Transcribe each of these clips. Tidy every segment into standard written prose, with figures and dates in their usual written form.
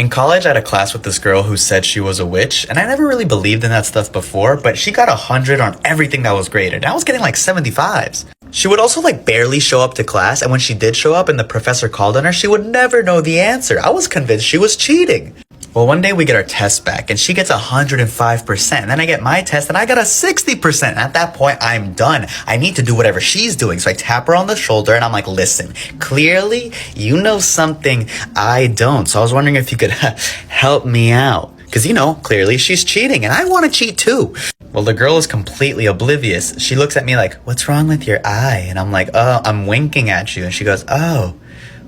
In college, I had a class with this girl who said she was a witch, and I never really believed in that stuff before, but she got 100 on everything that was graded. I was getting like 75s. She would also like barely show up to class, and when she did show up and the professor called on her, she would never know the answer. I was convinced she was cheating. Well, one day we get our test back and she gets 105%. And then I get my test and I got a 60%. And at that point, I'm done. I need to do whatever she's doing. So I tap her on the shoulder and I'm like, listen, clearly you know something I don't. So I was wondering if you could help me out. Because, you know, clearly she's cheating and I want to cheat too. Well, the girl is completely oblivious. She looks at me like, what's wrong with your eye? And I'm like, oh, I'm winking at you. And she goes, oh,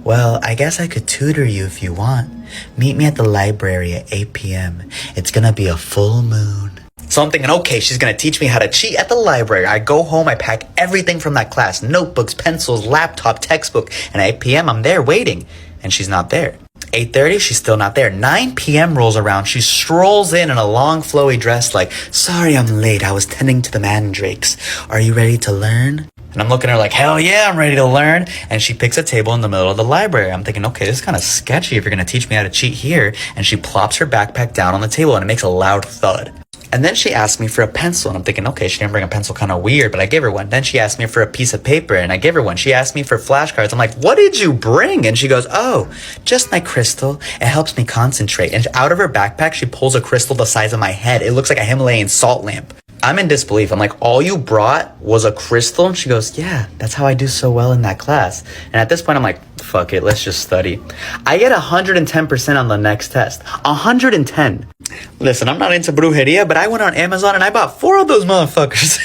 well, I guess I could tutor you if you want. Meet me at the library at 8 p.m. It's gonna be a full moon. So I'm thinking, okay, she's gonna teach me how to cheat at the library. I go home, I pack everything from that class, notebooks, pencils, laptop, textbook, and at 8 p.m. I'm there waiting, and she's not there. 8:30, she's still not there. 9 p.m. rolls around. She strolls in a long, flowy dress like, sorry I'm late. I was tending to the mandrakes. Are you ready to learn? And I'm looking at her like, hell yeah, I'm ready to learn. And she picks a table in the middle of the library. I'm thinking, okay, this is kind of sketchy if you're going to teach me how to cheat here. And she plops her backpack down on the table and it makes a loud thud. And then she asked me for a pencil, and I'm thinking, okay, she didn't bring a pencil, kind of weird, but I gave her one. Then she asked me for a piece of paper, and I gave her one. She asked me for flashcards. I'm like, what did you bring? And she goes, oh, just my crystal. It helps me concentrate. And out of her backpack, she pulls a crystal the size of my head. It looks like a Himalayan salt lamp. I'm in disbelief. I'm like, all you brought was a crystal? And she goes, yeah, that's how I do so well in that class. And at this point, I'm like, fuck it, let's just study. I get 110% on the next test. 110. Listen, I'm not into brujeria, but I went on Amazon and I bought 4 of those motherfuckers.